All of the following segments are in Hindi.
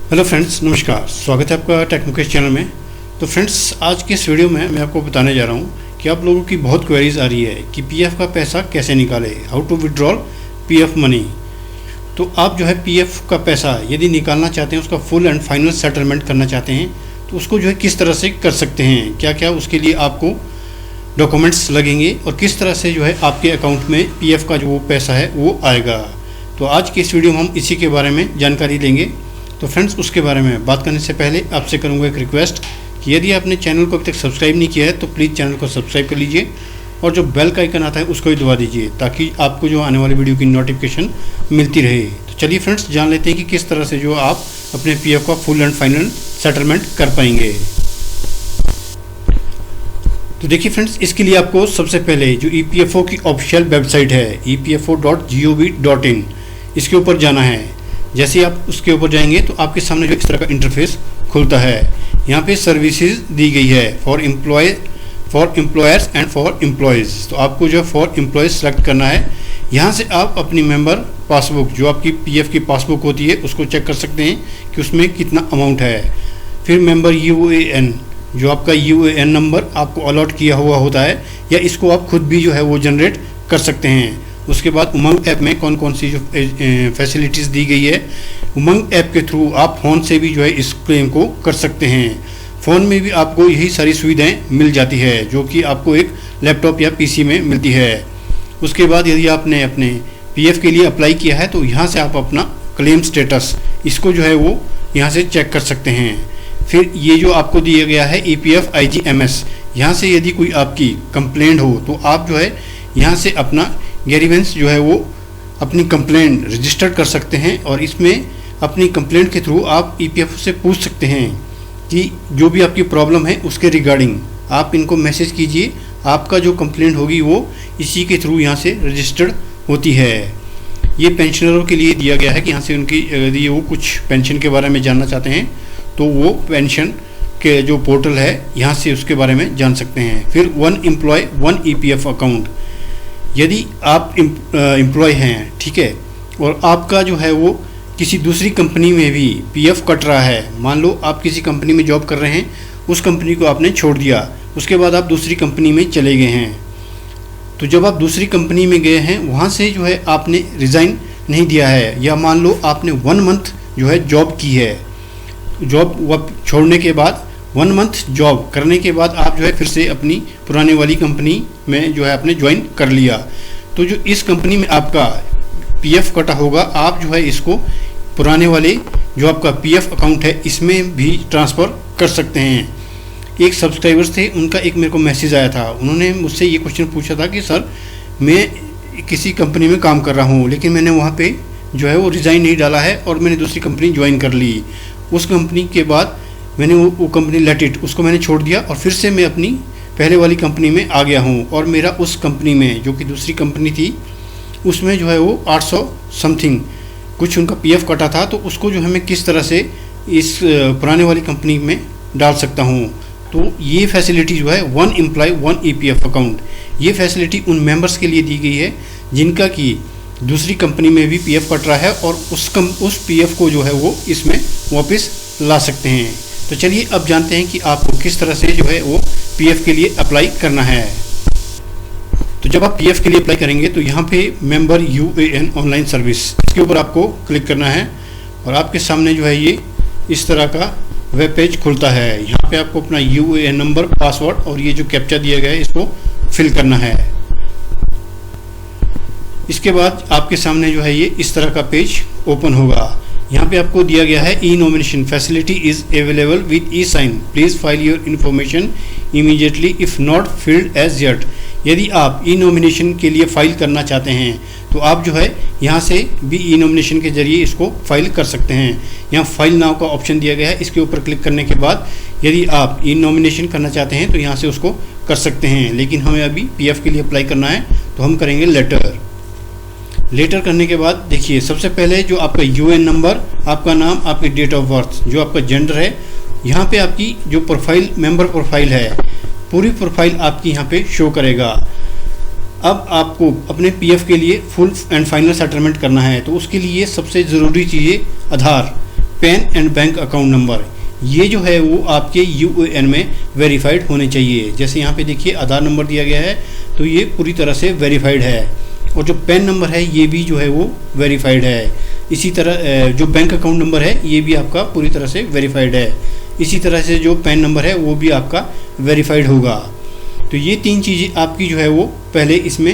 हेलो फ्रेंड्स, नमस्कार। स्वागत है आपका टेक मुकेश चैनल में। तो फ्रेंड्स, आज के इस वीडियो में मैं आपको बताने जा रहा हूँ कि आप लोगों की बहुत क्वेरीज आ रही है कि पीएफ का पैसा कैसे निकाले, how to withdrawal PF money. तो आप जो है पीएफ का पैसा यदि निकालना चाहते हैं, उसका फुल एंड फाइनल सेटलमेंट करना चाहते हैं, तो उसको जो है किस तरह से कर सकते हैं, क्या क्या उसके लिए आपको डॉक्यूमेंट्स लगेंगे और किस तरह से जो है आपके अकाउंट में पीएफ का जो पैसा है वो आएगा। तो आज के इस वीडियो में हम इसी के बारे में जानकारी लेंगे। तो फ्रेंड्स, उसके बारे में बात करने से पहले आपसे करूंगा एक रिक्वेस्ट कि यदि आपने चैनल को अभी तक सब्सक्राइब नहीं किया है तो प्लीज़ चैनल को सब्सक्राइब कर लीजिए और जो बेल का आइकन आता है उसको भी दबा दीजिए ताकि आपको जो आने वाली वीडियो की नोटिफिकेशन मिलती रहे। तो चलिए फ्रेंड्स, जान लेते हैं कि किस तरह से जो आप अपने पीएफ का फुल एंड फाइनल सेटलमेंट कर पाएंगे। तो देखिए फ्रेंड्स, इसके लिए आपको सबसे पहले जो ईपीएफओ की ऑफिशियल वेबसाइट है epfo.gov.in, इसके ऊपर जाना है। जैसे आप उसके ऊपर जाएंगे तो आपके सामने जो इस तरह का इंटरफेस खुलता है। यहाँ पे सर्विसेज दी गई है for employers and for employees. तो आपको जो फॉर एम्प्लॉयज़ सेलेक्ट करना है। यहाँ से आप अपनी मेंबर पासबुक, जो आपकी पीएफ की पासबुक होती है, उसको चेक कर सकते हैं कि उसमें कितना अमाउंट है। फिर मेंबर यूएएन, जो आपका यूएएन नंबर आपको अलॉट किया हुआ होता है, या इसको आप खुद भी जो है वो जनरेट कर सकते हैं। उसके बाद उमंग ऐप में कौन कौन सी जो फैसिलिटीज़ दी गई है, उमंग ऐप के थ्रू आप फ़ोन से भी जो है इस क्लेम को कर सकते हैं। फ़ोन में भी आपको यही सारी सुविधाएं मिल जाती है जो कि आपको एक लैपटॉप या पीसी में मिलती है। उसके बाद यदि आपने अपने पीएफ के लिए अप्लाई किया है तो यहाँ से आप अपना क्लेम स्टेटस, इसको जो है वो यहाँ से चेक कर सकते हैं। फिर ये जो आपको दिया गया है EPF IGMS, यहाँ से यदि कोई आपकी कंप्लेंट हो तो आप जो है यहाँ से अपना ग्रीवेंस जो है वो अपनी कंप्लेंट रजिस्टर कर सकते हैं और इसमें अपनी कंप्लेंट के थ्रू आप EPF से पूछ सकते हैं कि जो भी आपकी प्रॉब्लम है उसके रिगार्डिंग आप इनको मैसेज कीजिए। आपका जो कंप्लेंट होगी वो इसी के थ्रू यहाँ से रजिस्टर्ड होती है। ये पेंशनरों के लिए दिया गया है कि यहाँ से उनकी यदि वो कुछ पेंशन के बारे में जानना चाहते हैं तो वो पेंशन के जो पोर्टल है यहाँ से उसके बारे में जान सकते हैं। फिर one employ one EPF account, यदि आप एम्प्लॉय हैं, ठीक है, और आपका जो है वो किसी दूसरी कंपनी में भी पीएफ कट रहा है, मान लो आप किसी कंपनी में जॉब कर रहे हैं, उस कंपनी को आपने छोड़ दिया, उसके बाद आप दूसरी कंपनी में चले गए हैं। तो जब आप दूसरी कंपनी में गए हैं वहाँ से जो है आपने रिज़ाइन नहीं दिया है, या मान लो आपने 1 मंथ जो है जॉब की है, जॉब छोड़ने के बाद 1 मंथ जॉब करने के बाद आप जो है फिर से अपनी पुराने वाली कंपनी में जो है आपने ज्वाइन कर लिया, तो जो इस कंपनी में आपका पीएफ कटा होगा, आप जो है इसको पुराने वाले जो आपका पीएफ अकाउंट है इसमें भी ट्रांसफ़र कर सकते हैं। एक सब्सक्राइबर्स थे, उनका एक मेरे को मैसेज आया था, उन्होंने मुझसे ये क्वेश्चन पूछा था कि सर मैं किसी कंपनी में काम कर रहा हूँ लेकिन मैंने वहाँ पे जो है वो रिज़ाइन नहीं डाला है और मैंने दूसरी कंपनी ज्वाइन कर ली। उस कंपनी के बाद मैंने वो कंपनी लेट इट, उसको मैंने छोड़ दिया और फिर से मैं अपनी पहले वाली कंपनी में आ गया हूँ, और मेरा उस कंपनी में जो कि दूसरी कंपनी थी उसमें जो है वो 800 समथिंग कुछ उनका पीएफ कटा था, तो उसको जो है मैं किस तरह से इस पुराने वाली कंपनी में डाल सकता हूँ। तो ये फैसिलिटी जो है one employ one EPF account, ये फैसिलिटी उन मेंबर्स के लिए दी गई है जिनका कि दूसरी कंपनी में भी पीएफ कट रहा है और उस पीएफ को जो है वो इसमें वापस ला सकते हैं। तो चलिए अब जानते हैं कि आपको किस तरह से जो है वो पीएफ के लिए अप्लाई करना है। तो जब आप पीएफ के लिए अप्लाई करेंगे तो यहाँ पे मेंबर यूएएन ऑनलाइन सर्विस, इसके ऊपर आपको क्लिक करना है और आपके सामने जो है ये इस तरह का वेब पेज खुलता है। यहाँ पे आपको अपना यूएएन नंबर, पासवर्ड और ये जो कैप्चा दिया गया है इसको फिल करना है। इसके बाद आपके सामने जो है ये इस तरह का पेज ओपन होगा। यहाँ पे आपको दिया गया है e nomination facility is available with e sign, please file your information immediately if not filled as yet. यदि आप ई नॉमिनेशन के लिए फाइल करना चाहते हैं तो आप जो है यहाँ से भी ई नॉमिनेशन के जरिए इसको फाइल कर सकते हैं। यहाँ फाइल नाउ का ऑप्शन दिया गया है, इसके ऊपर क्लिक करने के बाद यदि आप ई नॉमिनेशन करना चाहते हैं तो यहाँ से उसको कर सकते हैं, लेकिन हमें अभी पीएफ के लिए अप्लाई करना है तो हम करेंगे लेटर करने के बाद देखिए सबसे पहले जो आपका यूएएन नंबर, आपका नाम, आपकी डेट ऑफ बर्थ, जो आपका जेंडर है, यहाँ पे आपकी जो प्रोफाइल मेंबर प्रोफाइल है पूरी प्रोफाइल आपकी यहाँ पे शो करेगा। अब आपको अपने पीएफ के लिए फुल एंड फाइनल सेटलमेंट करना है तो उसके लिए सबसे ज़रूरी चीज़ Aadhaar. PAN and bank account number, ये जो है वो आपके यूएएन में वेरीफाइड होने चाहिए। जैसे यहाँ पे देखिए आधार नंबर दिया गया है तो ये पूरी तरह से वेरीफाइड है, और जो पैन नंबर है ये भी जो है वो वेरीफाइड है। इसी तरह जो बैंक अकाउंट नंबर है ये भी आपका पूरी तरह से वेरीफाइड है। इसी तरह से जो पैन नंबर है वो भी आपका वेरीफाइड होगा। तो ये 3 चीज़ें आपकी जो है वो पहले इसमें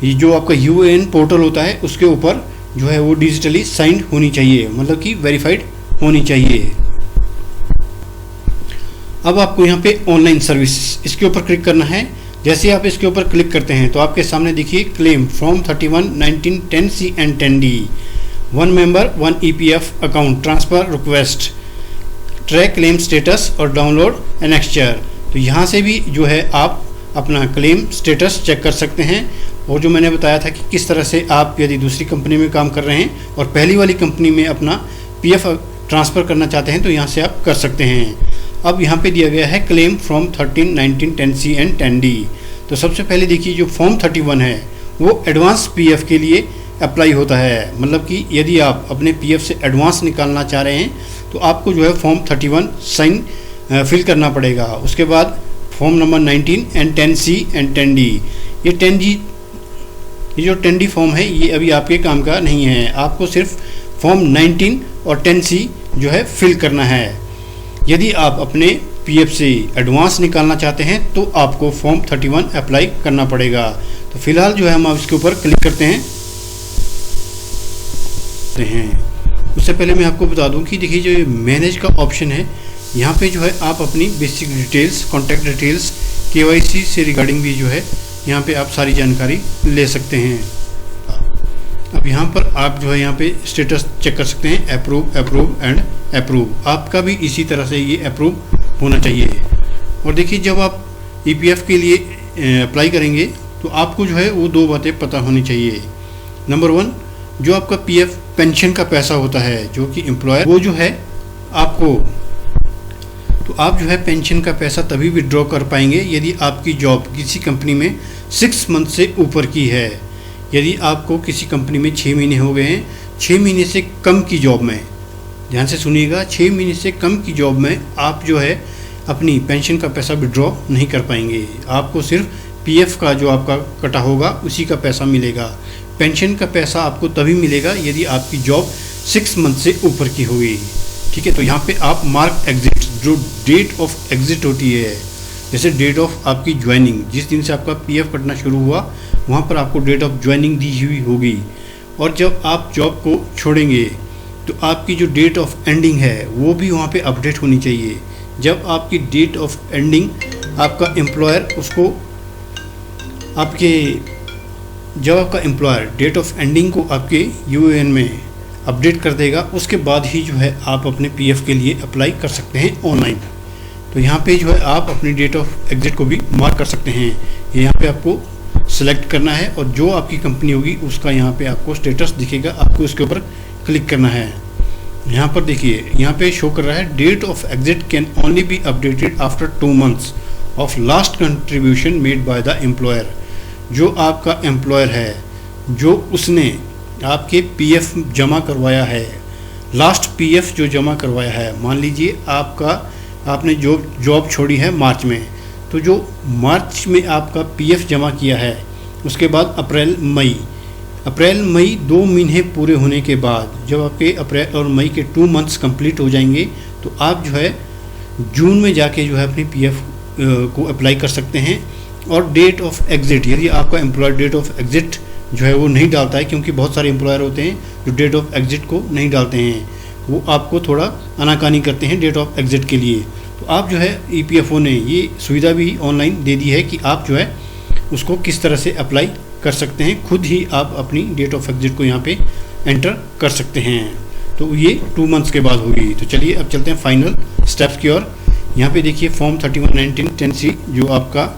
ये जो आपका यूएएन पोर्टल होता है उसके ऊपर जो है वो डिजिटली साइंड होनी चाहिए, मतलब कि वेरीफाइड होनी चाहिए। अब आपको यहाँ पे ऑनलाइन सर्विस इसके ऊपर क्लिक करना है। जैसे आप इसके ऊपर क्लिक करते हैं तो आपके सामने देखिए claim from 31/19/10C and 10D, 1 member 1 EPF account transfer request, track claim status और डाउनलोड एनेक्स्चर। तो यहाँ से भी जो है आप अपना क्लेम स्टेटस चेक कर सकते हैं। और जो मैंने बताया था कि किस तरह से आप यदि दूसरी कंपनी में काम कर रहे हैं और पहली वाली कंपनी में अपना PF ट्रांसफ़र करना चाहते हैं तो यहाँ से आप कर सकते हैं। अब यहाँ पे दिया गया है claim from 13/19/10C and 10D। तो सबसे पहले देखिए जो फॉर्म 31 है वो एडवांस PF के लिए अप्लाई होता है, मतलब कि यदि आप अपने PF से एडवांस निकालना चाह रहे हैं तो आपको जो है फॉर्म 31 साइन फिल करना पड़ेगा। उसके बाद form number 19 and 10C and 10D। ये जो 10D फॉर्म है ये अभी आपके काम का नहीं है, आपको सिर्फ फॉर्म 19 और 10C जो है फिल करना है। यदि आप अपने PF से एडवांस निकालना चाहते हैं तो आपको फॉर्म 31 अप्लाई करना पड़ेगा। तो फिलहाल जो है हम अब इसके ऊपर क्लिक करते हैं। उससे पहले मैं आपको बता दूं कि देखिए जो ये मैनेज का ऑप्शन है यहाँ पे जो है आप अपनी basic details, contact details, KYC से रिगार्डिंग भी जो है यहाँ पे आप सारी जानकारी ले सकते हैं। अब यहाँ पर आप जो है यहाँ पे स्टेटस चेक कर सकते हैं, अप्रूव, अप्रूव एंड अप्रूव। आपका भी इसी तरह से ये अप्रूव होना चाहिए। और देखिए जब आप EPF के लिए अप्लाई करेंगे तो आपको जो है वो 2 बातें पता होनी चाहिए। नंबर 1, जो आपका PF पेंशन का पैसा होता है जो कि एम्प्लॉयर वो जो है आपको, तो आप जो है पेंशन का पैसा तभी विड्रॉ कर पाएंगे यदि आपकी जॉब किसी कंपनी में 6 मंथ से ऊपर की है। यदि आपको किसी कंपनी में 6 महीने हो गए हैं, 6 महीने से कम की जॉब में, ध्यान से सुनिएगा, 6 महीने से कम की जॉब में आप जो है अपनी पेंशन का पैसा विड्रॉ नहीं कर पाएंगे। आपको सिर्फ PF का जो आपका कटा होगा उसी का पैसा मिलेगा। पेंशन का पैसा आपको तभी मिलेगा यदि आपकी जॉब 6 मंथ से ऊपर की होगी। ठीक है, तो यहाँ पे आप मार्क एग्जिट, जो डेट ऑफ एग्जिट होती है, जैसे डेट ऑफ आपकी ज्वाइनिंग, जिस दिन से आपका PF कटना शुरू हुआ वहाँ पर आपको डेट ऑफ ज्वाइनिंग दी हुई होगी। और जब आप जॉब को छोड़ेंगे तो आपकी जो डेट ऑफ एंडिंग है वो भी वहाँ पे अपडेट होनी चाहिए। जब आपकी डेट ऑफ एंडिंग आपका एम्प्लॉयर उसको जब आपका एम्प्लॉयर डेट ऑफ एंडिंग को आपके यूएएन में अपडेट कर देगा उसके बाद ही जो है आप अपने PF के लिए अप्लाई कर सकते हैं ऑनलाइन। तो यहाँ पे जो है आप अपनी डेट ऑफ एग्जिट को भी मार्क कर सकते हैं। यहाँ पे आपको सेलेक्ट करना है और जो आपकी कंपनी होगी उसका यहाँ पे आपको स्टेटस दिखेगा, आपको इसके ऊपर क्लिक करना है। यहाँ पर देखिए यहाँ पे शो कर रहा है date of exit can only be updated after 2 months of last contribution made by the employer. जो आपका एम्प्लॉयर है, जो उसने आपके PF जमा करवाया है, लास्ट PF जो जमा करवाया है, मान लीजिए आपने जॉब छोड़ी है मार्च में, तो जो मार्च में आपका PF जमा किया है उसके बाद अप्रैल मई 2 महीने पूरे होने के बाद जब आपके अप्रैल और मई के 2 months कंप्लीट हो जाएंगे तो आप जो है जून में जाके जो है अपनी PF को अप्लाई कर सकते हैं। और डेट ऑफ एग्जिट, यदि आपका एम्प्लॉयर डेट ऑफ एग्जिट जो है वो नहीं डालता है, क्योंकि बहुत सारे एम्प्लॉयर होते हैं जो डेट ऑफ एग्जिट को नहीं डालते हैं, वो आपको थोड़ा आनाकानी करते हैं डेट ऑफ एग्जिट के लिए। तो आप जो है EPFO ने ये सुविधा भी ऑनलाइन दे दी है कि आप जो है उसको किस तरह से अप्लाई कर सकते हैं, खुद ही आप अपनी डेट ऑफ एग्जिट को यहाँ पे एंटर कर सकते हैं। तो ये 2 months के बाद होगी। तो चलिए अब चलते हैं फाइनल स्टेप्स की ओर। यहाँ पे देखिए फॉर्म 31/19/10C जो आपका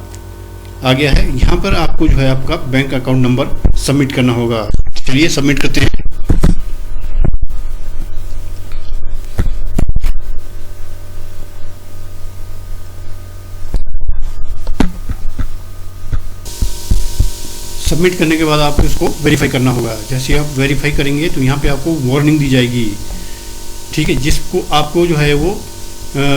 आ गया है। यहाँ पर आपको जो है आपका बैंक अकाउंट नंबर सबमिट करना होगा। चलिए सबमिट करते हैं। सबमिट करने के बाद आपको इसको वेरीफाई करना होगा। जैसे आप वेरीफाई करेंगे तो यहाँ पे आपको वार्निंग दी जाएगी। ठीक है, जिसको आपको जो है वो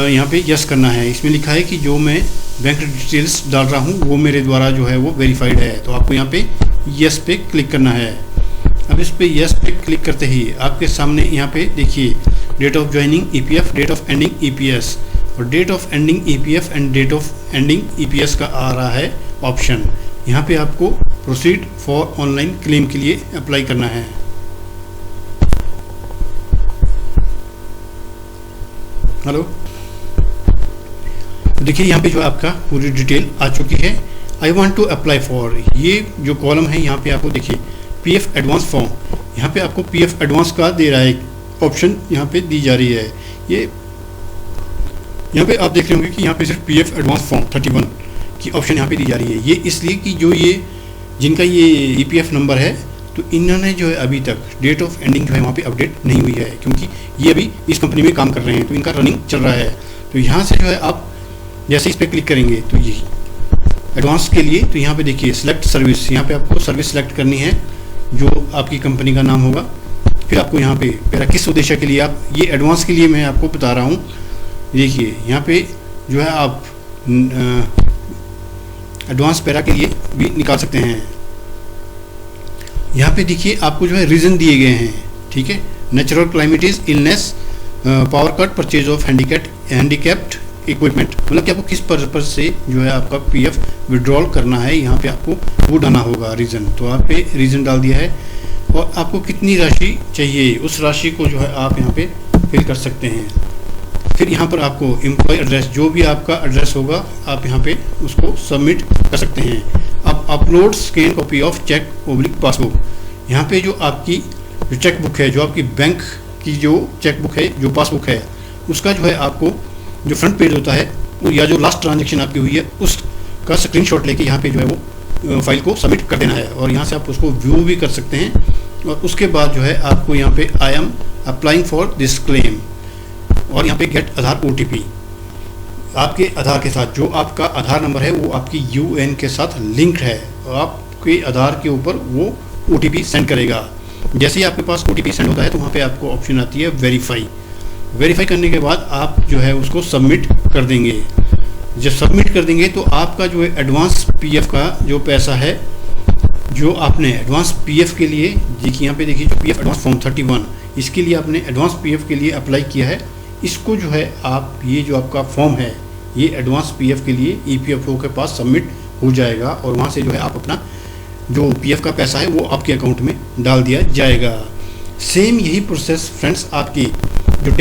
यहाँ पे यस करना है। इसमें लिखा है कि जो मैं बैंक डिटेल्स डाल रहा हूँ वो मेरे द्वारा जो है वो वेरीफाइड है, तो आपको यहाँ पे यस पे क्लिक करना है। अब इस पे यस पे क्लिक करते ही आपके सामने यहाँ पे देखिए date of joining EPF, date of ending EPS, और date of ending EPF and date of ending EPS का आ रहा है ऑप्शन। यहाँ पे आपको प्रोसीड फॉर ऑनलाइन क्लेम के लिए अप्लाई करना है। हेलो, देखिए यहाँ पे जो आपका पूरी डिटेल आ चुकी है। I want to apply for, ये जो कॉलम है यहाँ पे आपको देखिए पीएफ एडवांस फॉर्म, यहाँ पे आपको पीएफ एडवांस का दे रहा है ऑप्शन, यहाँ पे दी जा रही है। ये यहाँ पे आप देख रहे होंगे कि यहाँ पे सिर्फ पीएफ एडवांस फॉर्म 31 की ऑप्शन यहाँ पे दी जा रही है। ये इसलिए कि जो ये जिनका ये ईपीएफ नंबर है, तो इन्होंने जो है अभी तक डेट ऑफ एंडिंग जो है वहाँ पे अपडेट नहीं हुई है, क्योंकि ये अभी इस कंपनी में काम कर रहे हैं, तो इनका रनिंग चल रहा है। तो यहाँ से जो है आप जैसे इस पर क्लिक करेंगे तो ये एडवांस के लिए, तो यहाँ पे देखिए सिलेक्ट सर्विस, यहाँ पे आपको सर्विस सेलेक्ट करनी है जो आपकी कंपनी का नाम होगा। फिर आपको यहाँ पे मेरा किस उद्देश्य के लिए, आप ये एडवांस के लिए मैं आपको बता रहा हूँ। देखिए यहाँ पे जो है आप एडवांस पैरा के लिए भी निकाल सकते हैं। यहाँ पे देखिए आपको जो है रीज़न दिए गए हैं, ठीक है। Natural calamities, illness, power cut, purchase of handicapped equipment, मतलब कि आपको किस पर्पज से जो है आपका पीएफ विड्रॉल करना है, यहाँ पे आपको वो डालना होगा रीज़न। तो आप पे रीज़न डाल दिया है, और आपको कितनी राशि चाहिए उस राशि को जो है आप यहाँ पे फिल कर सकते हैं। फिर यहाँ पर आपको एम्प्लॉय एड्रेस, जो भी आपका एड्रेस होगा आप यहाँ पे उसको सबमिट कर सकते हैं। अब upload scan copy of cheque public passbook, यहाँ पे जो आपकी जो चेक बुक है, जो आपकी बैंक की जो चेक बुक है, जो पासबुक है, उसका जो है आपको जो फ्रंट पेज होता है या जो लास्ट ट्रांजेक्शन आपकी हुई है उसका स्क्रीनशॉट लेके यहाँ पे जो है वो फाइल को सबमिट कर देना है, और यहाँ से आप उसको व्यू भी कर सकते हैं। और उसके बाद जो है आपको यहाँ पे I am applying for this claim, और यहाँ पे गेट आधार ओटीपी, आपके आधार के साथ जो आपका आधार नंबर है वो आपकी यूएन के साथ लिंक है, और आपके आधार के ऊपर वो ओटीपी सेंड करेगा। जैसे ही आपके पास ओटीपी सेंड होता है तो वहाँ पे आपको ऑप्शन आती है वेरीफाई करने के बाद आप जो है उसको सबमिट कर देंगे। जब सबमिट कर देंगे तो आपका जो है एडवांस पीएफ का जो पैसा है, जो आपने एडवांस पीएफ के लिए, देखिए यहाँ पे देखिए जो पीएफ एडवांस फॉर्म 31, इसके लिए आपने एडवांस पीएफ के लिए अप्लाई किया है, इसको जो है आप ये जो आपका फॉर्म है ये एडवांस पीएफ के लिए ईपीएफओ के पास सबमिट हो जाएगा, और वहाँ से जो है आप अपना जो पीएफ का पैसा है वो आपके अकाउंट में डाल दिया जाएगा। सेम यही प्रोसेस फ्रेंड्स आपकी जो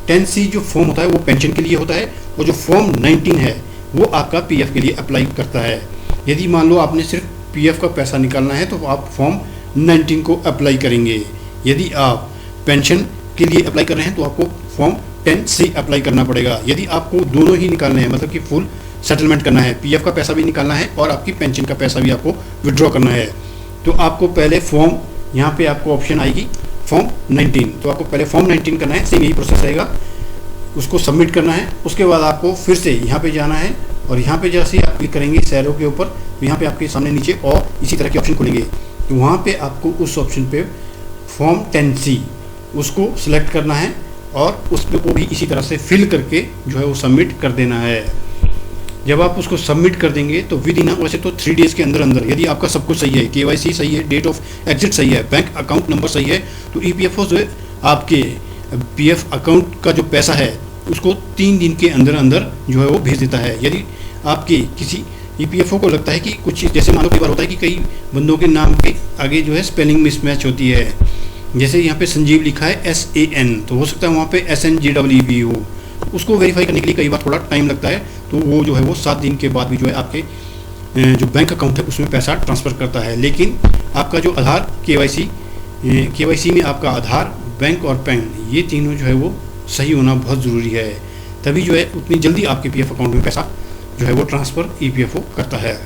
10C जो फॉर्म होता है वो पेंशन के लिए होता है, और जो फॉर्म 19 है वो आपका पीएफ के लिए अप्लाई करता है। यदि मान लो आपने सिर्फ पीएफ का पैसा निकालना है तो आप फॉर्म 19 को अप्लाई करेंगे। यदि आप पेंशन के लिए अप्लाई कर रहे हैं तो आपको फॉर्म 10C अप्लाई करना पड़ेगा। यदि आपको दोनों ही निकालने हैं, मतलब कि फुल सेटलमेंट करना है, पीएफ का पैसा भी निकालना है और आपकी पेंशन का पैसा भी आपको विड्रॉ करना है, तो आपको पहले फॉर्म, यहाँ पे आपको ऑप्शन आएगी फॉर्म 19, तो आपको पहले फॉर्म 19 करना है। सेम यही प्रोसेस रहेगा, उसको सबमिट करना है। उसके बाद आपको फिर से यहाँ पे जाना है, और यहाँ पे जैसे आप क्लिक करेंगे सैरो के ऊपर, तो यहाँ पे आपके सामने नीचे और इसी तरह के ऑप्शन खुलेंगे, तो वहाँ पे आपको उस ऑप्शन पे फॉर्म 10C उसको सिलेक्ट करना है, और उसको भी इसी तरह से फिल करके जो है वो सबमिट कर देना है। जब आप उसको सबमिट कर देंगे तो विद इन, वैसे तो 3 डेज़ के अंदर अंदर यदि आपका सब कुछ सही है, KYC सही है, डेट ऑफ एग्जिट सही है, बैंक अकाउंट नंबर सही है, तो ईपीएफओ जो है आपके पीएफ अकाउंट का जो पैसा है उसको 3 दिन के अंदर अंदर जो है वो भेज देता है। यदि आपके किसी ईपीएफओ को लगता है कि कुछ, जैसे मान लो कई बार होता है कि कई बंदों के नाम के आगे जो है स्पेलिंग मिसमैच होती है, जैसे यहाँ पे संजीव लिखा है SAN, तो हो सकता है वहाँ पे SNGWB हो, उसको वेरीफाई करने के लिए कई बार थोड़ा टाइम लगता है, तो वो जो है वो 7 दिन के बाद भी जो है आपके जो बैंक अकाउंट है उसमें पैसा ट्रांसफ़र करता है। लेकिन आपका जो आधार KYC में आपका आधार, बैंक और पैन, ये तीनों जो है वो सही होना बहुत ज़रूरी है, तभी जो है उतनी जल्दी आपके पीएफ अकाउंट में पैसा जो है वो ट्रांसफ़र ईपीएफओ करता है।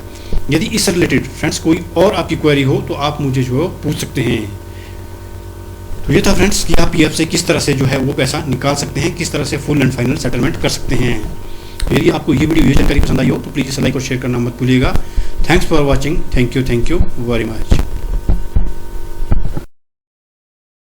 यदि इससे रिलेटेड फ्रेंड्स कोई और आपकी क्वेरी हो तो आप मुझे जो है पूछ सकते हैं। तो ये था फ्रेंड्स कि आप पीएफ से किस तरह से जो है वो पैसा निकाल सकते हैं, किस तरह से फुल एंड फाइनल सेटलमेंट कर सकते हैं। यदि आपको ये वीडियो जानकारी पसंद आई हो तो प्लीज़ इसे लाइक और शेयर करना मत भूलिएगा। Thanks for watching. Thank you very much.